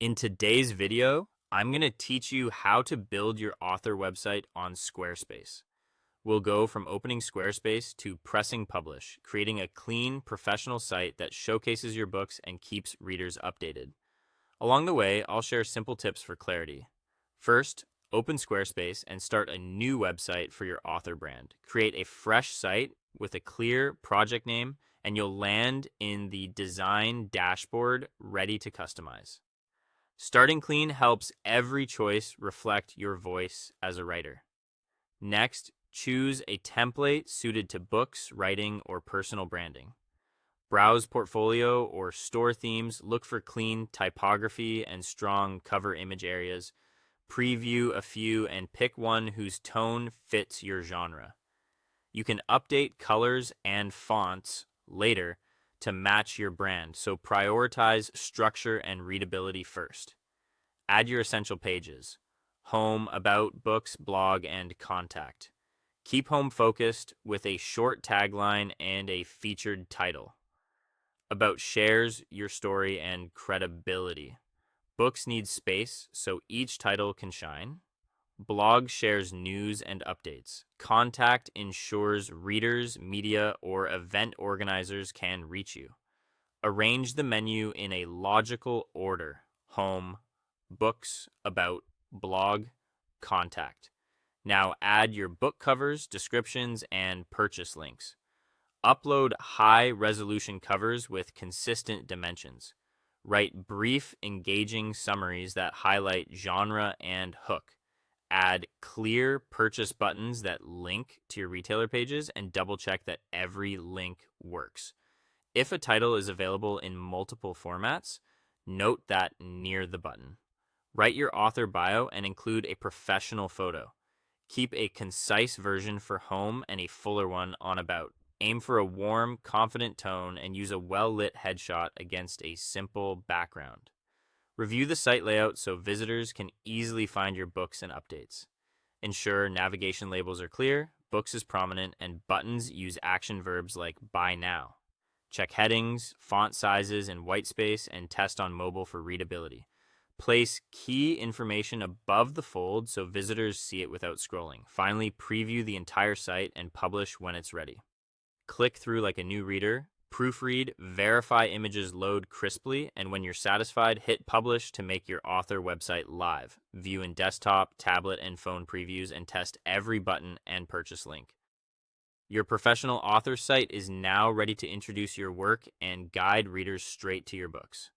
In today's video, I'm going to teach you how to build your author website on Squarespace. We'll go from opening Squarespace to pressing publish, creating a clean, professional site that showcases your books and keeps readers updated. Along the way, I'll share simple tips for clarity. First, open Squarespace and start a new website for your author brand. Create a fresh site with a clear project name, and you'll land in the design dashboard ready to customize. Starting clean helps every choice reflect your voice as a writer. Next, choose a template suited to books, writing, or personal branding. Browse portfolio or store themes, look for clean typography and strong cover image areas. Preview a few and pick one whose tone fits your genre. You can update colors and fonts later to match your brand, so prioritize structure and readability first. Add your essential pages: home, about, books, blog, and contact. Keep home focused with a short tagline and a featured title. About shares your story and credibility. Books need space, so each title can shine. Blog shares news and updates. Contact ensures readers, media, or event organizers can reach you. Arrange the menu in a logical order: home, books, about, blog, contact. Now add your book covers, descriptions, and purchase links. Upload high-resolution covers with consistent dimensions. Write brief, engaging summaries that highlight genre and hook. Add clear purchase buttons that link to your retailer pages, and double-check that every link works. If a title is available in multiple formats, note that near the button. Write your author bio and include a professional photo. Keep a concise version for home and a fuller one on about. Aim for a warm, confident tone and use a well-lit headshot against a simple background. Review the site layout so visitors can easily find your books and updates. Ensure navigation labels are clear, books is prominent, and buttons use action verbs like buy now. Check headings, font sizes, and whitespace, and test on mobile for readability. Place key information above the fold so visitors see it without scrolling. Finally, preview the entire site and publish when it's ready. Click through like a new reader, proofread, verify images load crisply, and when you're satisfied, hit publish to make your author website live. View in desktop, tablet, and phone previews, and test every button and purchase link. Your professional author site is now ready to introduce your work and guide readers straight to your books.